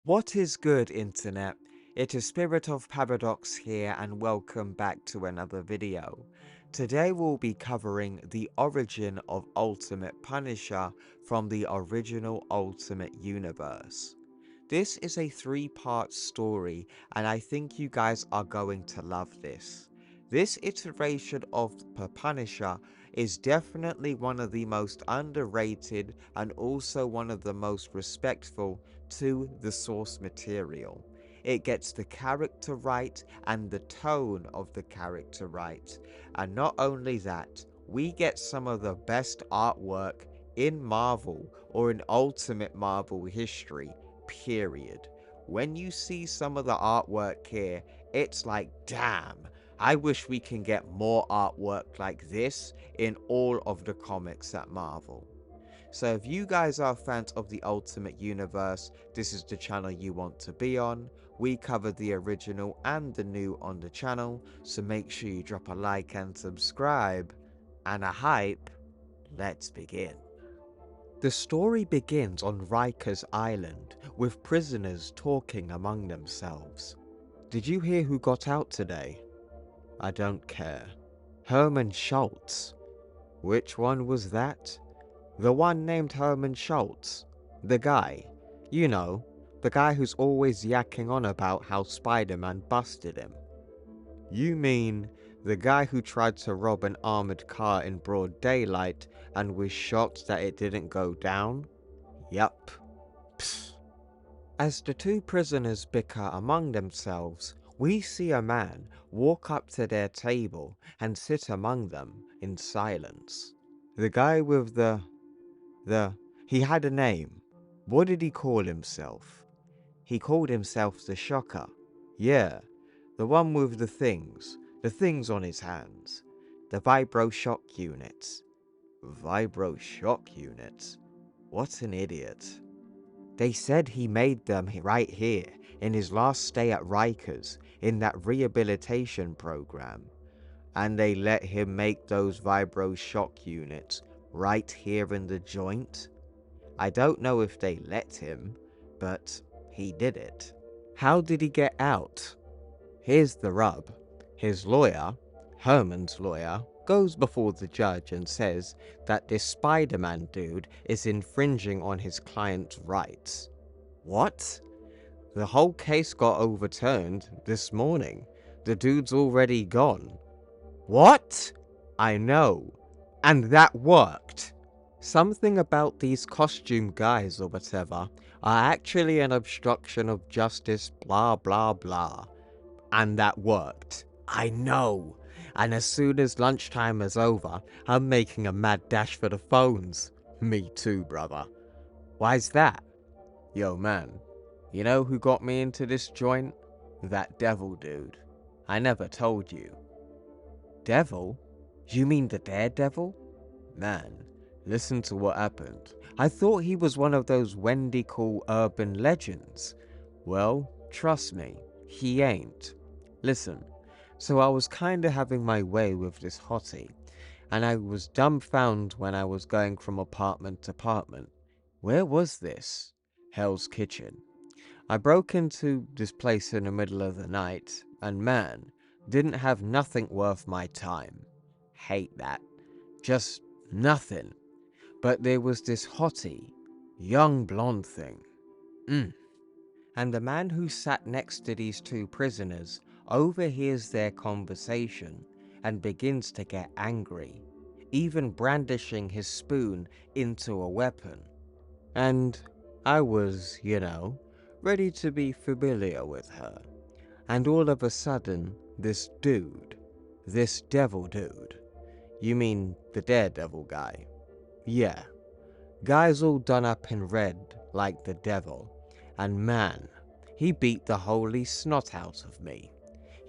What is good, internet? It is Spirit of Paradox here, and welcome back to another video. Today we'll be covering the origin of Ultimate Punisher from the original Ultimate Universe. This is a 3-part story, and I think you guys are going to love this. This iteration of the Punisher is definitely one of the most underrated and also one of the most respectful to the source material. It gets the character right and the tone of the character right. And not only that, we get some of the best artwork in Marvel or in Ultimate Marvel history, period. When you see some of the artwork here, it's like, damn, I wish we can get more artwork like this in all of the comics at Marvel. So if you guys are fans of the Ultimate Universe, this is the channel you want to be on. We cover the original and the new on the channel, so make sure you drop a like and subscribe. And a hype, let's begin. The story begins on Rikers Island, with prisoners talking among themselves. Did you hear who got out today? I don't care. Herman Schultz. Which one was that? The one named Herman Schultz. The guy. You know, the guy who's always yakking on about how Spider-Man busted him. You mean the guy who tried to rob an armored car in broad daylight and was shocked that it didn't go down? Yup. Psst. As the two prisoners bicker among themselves, we see a man walk up to their table and sit among them in silence. The guy with he had a name. What did he call himself? He called himself the Shocker. Yeah, the one with the things on his hands. The vibro shock units. Vibro shock units? What an idiot. They said he made them right here in his last stay at Rikers in that rehabilitation program. And they let him make those vibro shock units right here in the joint? I don't know if they let him, but he did it. How did he get out? Here's the rub. His lawyer, Herman's lawyer, goes before the judge and says that this Spider-Man dude is infringing on his client's rights. What? The whole case got overturned this morning. The dude's already gone. What? I know. And that worked. Something about these costume guys or whatever are actually an obstruction of justice, blah blah blah. And that worked. I know. And as soon as lunchtime is over, I'm making a mad dash for the phones. Me too, brother. Why's that? Yo man, you know who got me into this joint? That devil dude. I never told you. Devil? You mean the Daredevil? Man, listen to what happened. I thought he was one of those Wendy cool urban legends. Well, trust me, he ain't. Listen, so I was kinda having my way with this hottie, and I was dumbfounded when I was going from apartment to apartment. Where was this? Hell's Kitchen. I broke into this place in the middle of the night, and man, didn't have nothing worth my time. Hate that. Just nothing. But there was this hottie, young blonde thing. And the man who sat next to these two prisoners overhears their conversation and begins to get angry, even brandishing his spoon into a weapon. And I was, ready to be familiar with her. And all of a sudden, this dude, this devil dude, you mean the Daredevil guy? Yeah, guy's all done up in red like the devil, and man, he beat the holy snot out of me.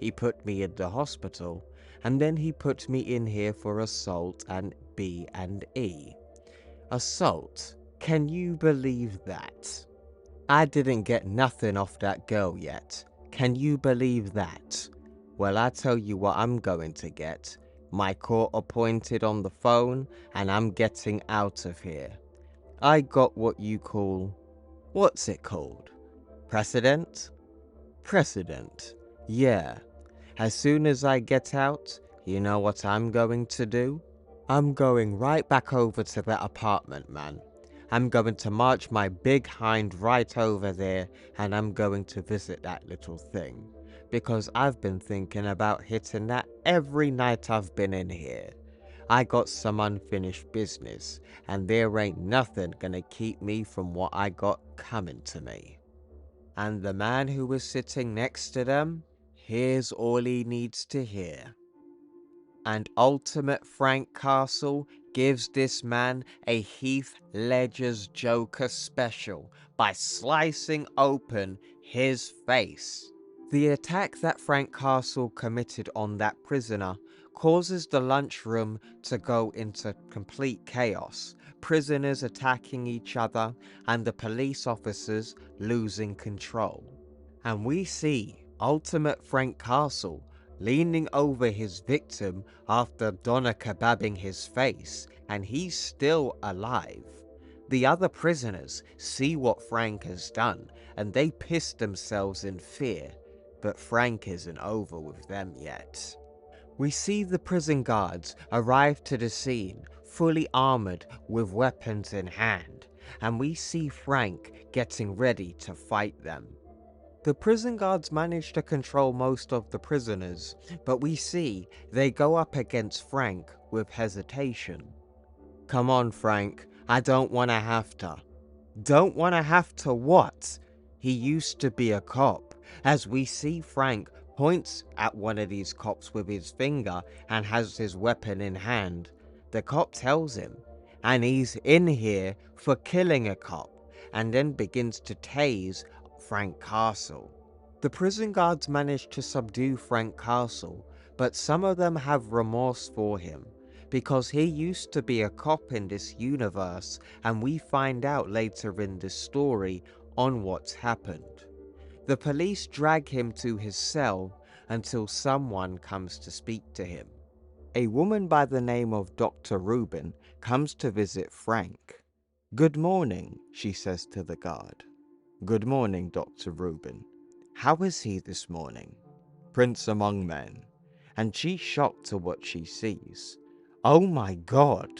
He put me in the hospital, and then he put me in here for assault and B&E. Assault? Can you believe that? I didn't get nothing off that girl yet. Can you believe that? Well, I tell you what I'm going to get. My court appointed on the phone, and I'm getting out of here. I got what you call... what's it called? Precedent? Precedent. Yeah. As soon as I get out, you know what I'm going to do? I'm going right back over to that apartment, man. I'm going to march my big hind right over there and I'm going to visit that little thing. Because I've been thinking about hitting that every night I've been in here. I got some unfinished business and there ain't nothing gonna keep me from what I got coming to me. And the man who was sitting next to them hears all he needs to hear. And Ultimate Frank Castle gives this man a Heath Ledger's Joker special by slicing open his face. The attack that Frank Castle committed on that prisoner causes the lunchroom to go into complete chaos, prisoners attacking each other and the police officers losing control. And we see Ultimate Frank Castle leaning over his victim after doner kebabbing his face, and he's still alive. The other prisoners see what Frank has done, and they piss themselves in fear, but Frank isn't over with them yet. We see the prison guards arrive to the scene, fully armored with weapons in hand, and we see Frank getting ready to fight them. The prison guards manage to control most of the prisoners, but we see they go up against Frank with hesitation. Come on, Frank, I don't wanna have to. Don't wanna have to what? He used to be a cop, as we see Frank points at one of these cops with his finger and has his weapon in hand. The cop tells him, and he's in here for killing a cop, and then begins to tase Frank Castle. The prison guards manage to subdue Frank Castle, but some of them have remorse for him, because he used to be a cop in this universe, and we find out later in this story on what's happened. The police drag him to his cell until someone comes to speak to him. A woman by the name of Dr. Rubin comes to visit Frank. "Good morning," she says to the guard. "Good morning, Dr. Rubin. How is he this morning?" "Prince among men." And she's shocked to what she sees. "Oh my God!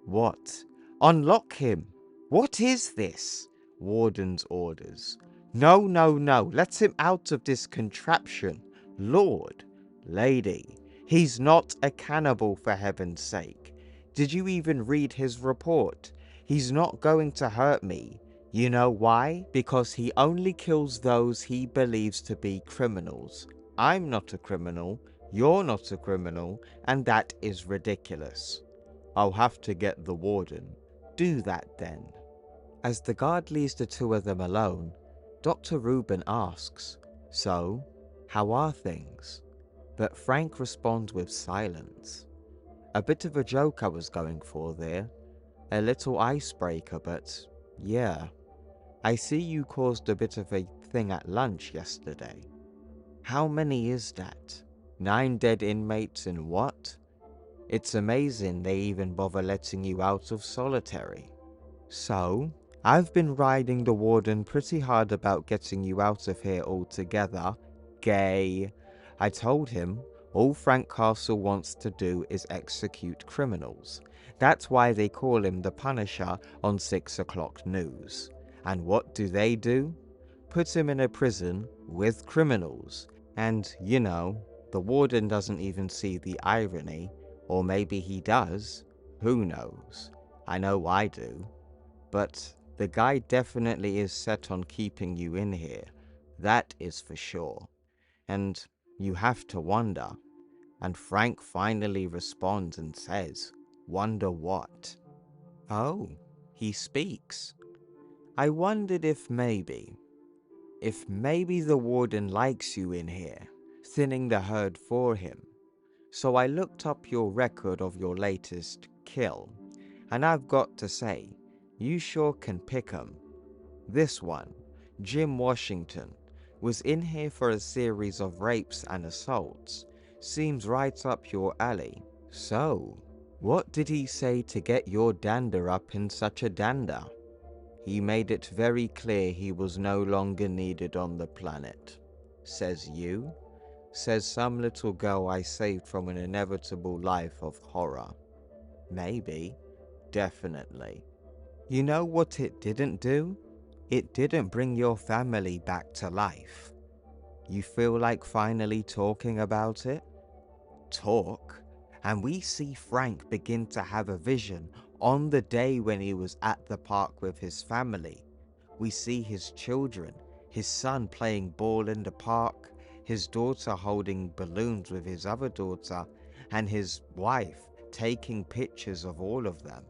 What? Unlock him! What is this?" Warden's orders. "No, no, no, let him out of this contraption. Lord, lady, he's not a cannibal for heaven's sake. Did you even read his report? He's not going to hurt me. You know why? Because he only kills those he believes to be criminals. I'm not a criminal, you're not a criminal, and that is ridiculous. I'll have to get the warden." "Do that then." As the guard leaves the two of them alone, Dr. Rubin asks, "So, how are things?" But Frank responds with silence. A bit of a joke I was going for there. A little icebreaker, but yeah. "I see you caused a bit of a thing at lunch yesterday. How many is that? 9 dead inmates in what? It's amazing they even bother letting you out of solitary." "So, I've been riding the warden pretty hard about getting you out of here altogether. Gay. I told him all Frank Castle wants to do is execute criminals. That's why they call him the Punisher on 6 o'clock news. And what do? Put him in a prison with criminals. And, you know, the warden doesn't even see the irony. Or maybe he does. Who knows? I know I do. But the guy definitely is set on keeping you in here. That is for sure. And you have to wonder." And Frank finally responds and says, "Wonder what?" Oh, he speaks. "I wondered if maybe the warden likes you in here, thinning the herd for him. So I looked up your record of your latest kill, and I've got to say, you sure can pick 'em. This one, Jim Washington, was in here for a series of rapes and assaults. Seems right up your alley. So, what did he say to get your dander up in such a dander?" He made it very clear he was no longer needed on the planet. Says you? Says some little girl I saved from an inevitable life of horror. Maybe. Definitely. You know what it didn't do? It didn't bring your family back to life. You feel like finally talking about it? Talk? And we see Frank begin to have a vision on the day when he was at the park with his family. We see his children, his son playing ball in the park, his daughter holding balloons with his other daughter, and his wife taking pictures of all of them.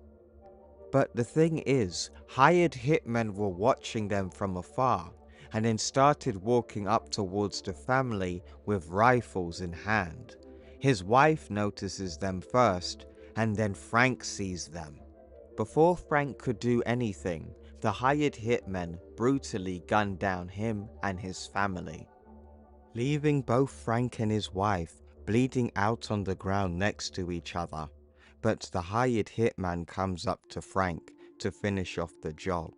But the thing is, hired hitmen were watching them from afar and then started walking up towards the family with rifles in hand. His wife notices them first, and then Frank sees them. Before Frank could do anything, the hired hitmen brutally gunned down him and his family, leaving both Frank and his wife bleeding out on the ground next to each other. But the hired hitman comes up to Frank to finish off the job.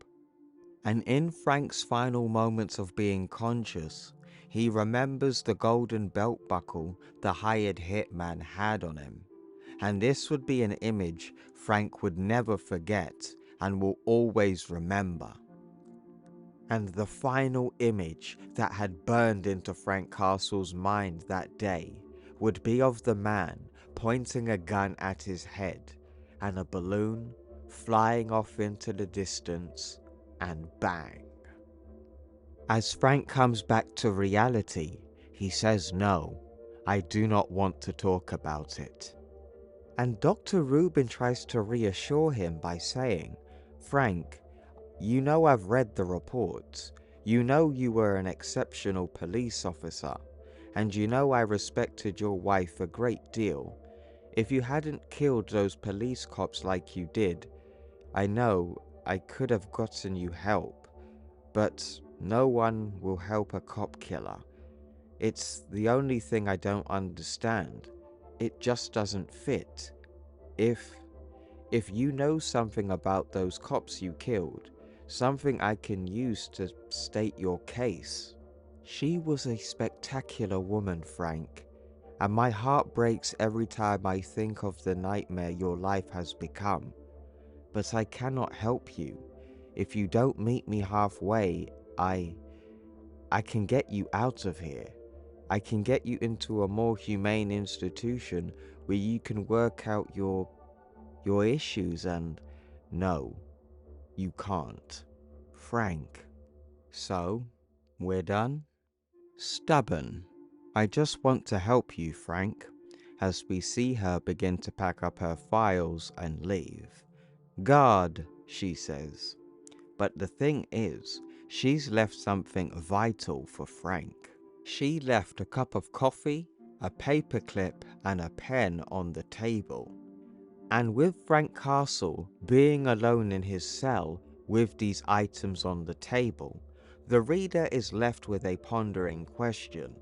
And in Frank's final moments of being conscious, he remembers the golden belt buckle the hired hitman had on him. And this would be an image Frank would never forget and will always remember. And the final image that had burned into Frank Castle's mind that day would be of the man pointing a gun at his head and a balloon flying off into the distance, and bang. As Frank comes back to reality, he says, "No, I do not want to talk about it." And Dr. Rubin tries to reassure him by saying, "Frank, you know I've read the reports. You know you were an exceptional police officer. And you know I respected your wife a great deal. If you hadn't killed those police cops like you did, I know I could have gotten you help. But no one will help a cop killer. It's the only thing I don't understand. It just doesn't fit. If you know something about those cops you killed, something I can use to state your case." She was a spectacular woman, Frank, and my heart breaks every time I think of the nightmare your life has become. But I cannot help you. If you don't meet me halfway, I can get you out of here. I can get you into a more humane institution where you can work out your issues, and no, you can't. Frank. So, we're done? Stubborn. I just want to help you, Frank, as we see her begin to pack up her files and leave. "Guard," she says. But the thing is, she's left something vital for Frank. She left a cup of coffee, a paperclip, and a pen on the table. And with Frank Castle being alone in his cell with these items on the table, the reader is left with a pondering question.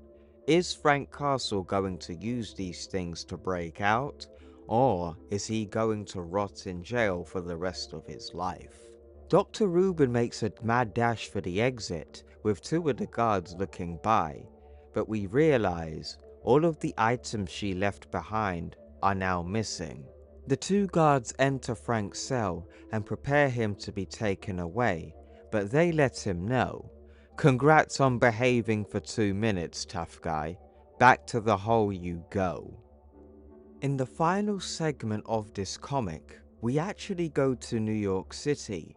Is Frank Castle going to use these things to break out, or is he going to rot in jail for the rest of his life? Dr. Rubin makes a mad dash for the exit, with two of the guards looking by, but we realize all of the items she left behind are now missing. The two guards enter Frank's cell and prepare him to be taken away, but they let him know. "Congrats on behaving for 2 minutes, tough guy. Back to the hole you go." In the final segment of this comic, we actually go to New York City,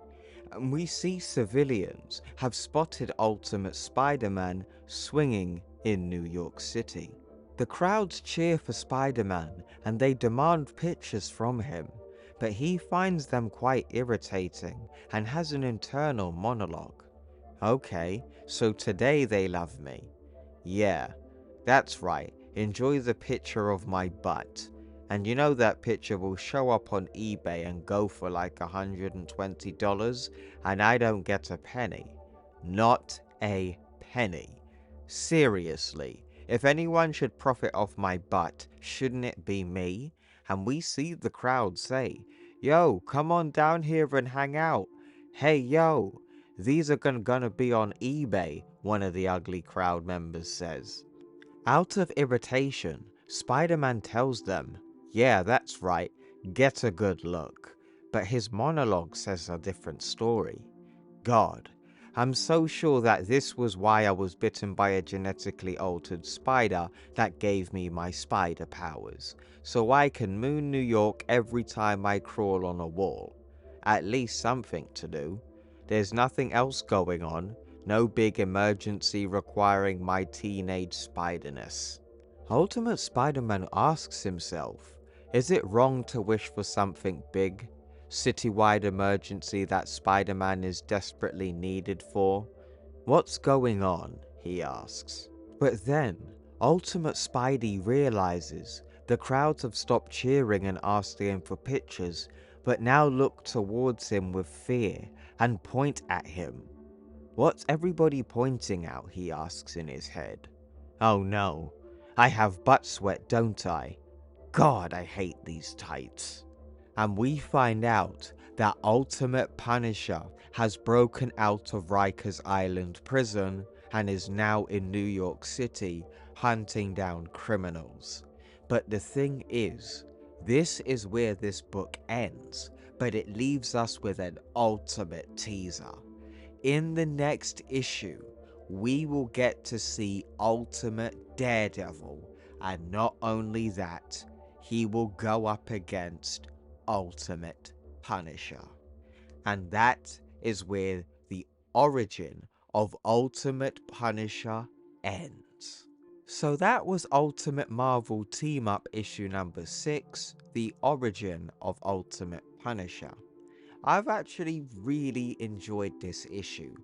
and we see civilians have spotted Ultimate Spider-Man swinging in New York City. The crowds cheer for Spider-Man and they demand pictures from him, but he finds them quite irritating and has an internal monologue. "Okay, so today they love me. Yeah, that's right, enjoy the picture of my butt. And you know that picture will show up on eBay and go for like $120 and I don't get a penny. Not a penny. Seriously, if anyone should profit off my butt, shouldn't it be me?" And we see the crowd say, "Yo, come on down here and hang out. "Hey yo, these are gonna be on eBay," one of the ugly crowd members says. Out of irritation, Spider-Man tells them, "Yeah, that's right, get a good look." But his monologue says a different story. "God, I'm so sure that this was why I was bitten by a genetically altered spider that gave me my spider powers, so I can moon New York every time I crawl on a wall. At least something to do. There's nothing else going on, no big emergency requiring my teenage spiderness." Ultimate Spider-Man asks himself, is it wrong to wish for something big? Citywide emergency that Spider-Man is desperately needed for? What's going on? He asks. But then, Ultimate Spidey realizes the crowds have stopped cheering and asking him for pictures, but now look towards him with fear and point at him. "What's everybody pointing at?" he asks in his head. "Oh no, I have butt sweat, don't I? God, I hate these tights." And we find out that Ultimate Punisher has broken out of Rikers Island prison and is now in New York City hunting down criminals. But the thing is, this is where this book ends, but it leaves us with an ultimate teaser. In the next issue, we will get to see Ultimate Daredevil, and not only that, he will go up against Ultimate Punisher. And that is where the origin of Ultimate Punisher ends. So that was Ultimate Marvel Team Up issue number 6, The Origin of Ultimate Punisher. I've actually really enjoyed this issue.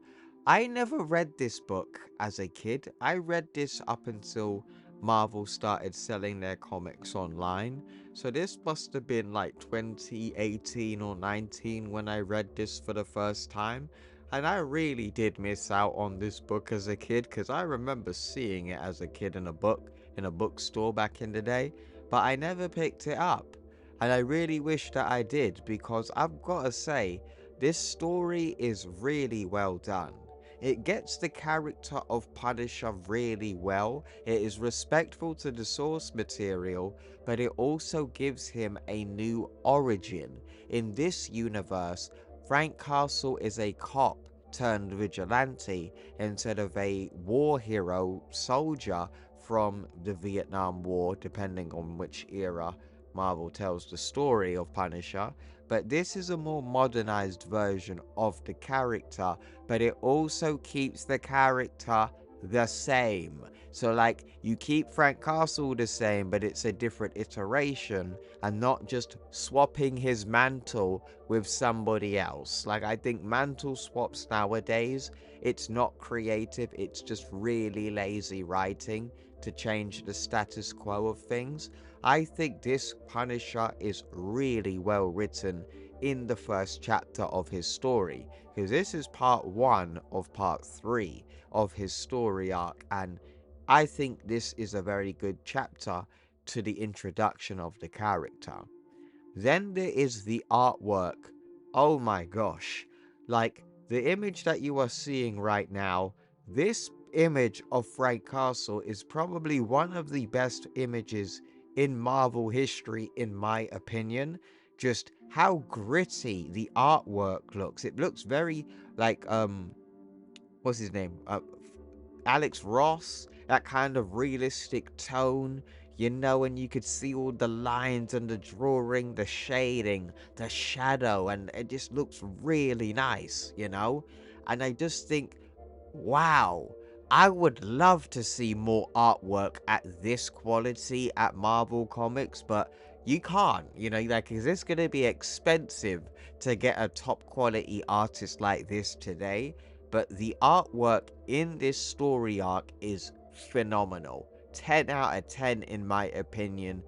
I never read this book as a kid. I read this up until Marvel started selling their comics online. So this must have been like 2018 or 19 when I read this for the first time. And I really did miss out on this book as a kid because I remember seeing it as a kid in a bookstore back in the day, but I never picked it up. And I really wish that I did, because I've got to say, this story is really well done. It gets the character of Punisher really well. It is respectful to the source material, but it also gives him a new origin. In this universe, Frank Castle is a cop turned vigilante instead of a war hero soldier from the Vietnam War, depending on which era Marvel tells the story of Punisher. But this is a more modernized version of the character, but it also keeps the character the same. So like, you keep Frank Castle the same, but it's a different iteration and not just swapping his mantle with somebody else. Like, I think mantle swaps nowadays, it's not creative, it's just really lazy writing to change the status quo of things. I think this Punisher is really well written in the first chapter of his story, because this is part 1 of part 3 of his story arc, and I think this is a very good chapter to the introduction of the character. Then there is the artwork. Oh my gosh. Like, the image that you are seeing right now, this image of Frank Castle is probably one of the best images in Marvel history, in my opinion. Just how gritty the artwork looks. It looks very like, what's his name? Alex Ross, that kind of realistic tone, and you could see all the lines and the drawing, the shading, the shadow, and it just looks really nice. And I just think, wow, I would love to see more artwork at this quality at Marvel Comics, but you can't, like, is this going to be expensive to get a top quality artist like this today? But the artwork in this story arc is phenomenal. 10 out of 10 in my opinion.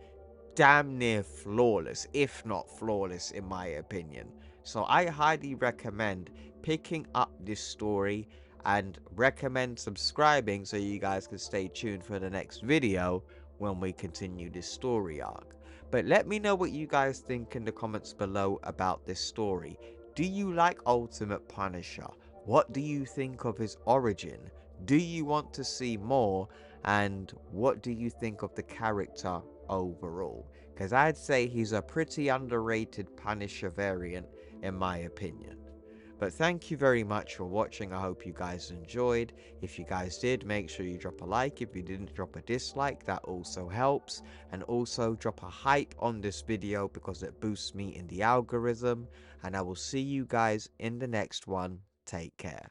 Damn near flawless, if not flawless in my opinion. So I highly recommend picking up this story and recommend subscribing so you guys can stay tuned for the next video when we continue this story arc. But let me know what you guys think in the comments below about this story. Do you like Ultimate Punisher? What do you think of his origin? Do you want to see more? And what do you think of the character overall? Because I'd say he's a pretty underrated Punisher variant in my opinion. But thank you very much for watching. I hope you guys enjoyed. If you guys did, make sure you drop a like. If you didn't, drop a dislike. That also helps. And also drop a hype on this video because it boosts me in the algorithm. And I will see you guys in the next one. Take care.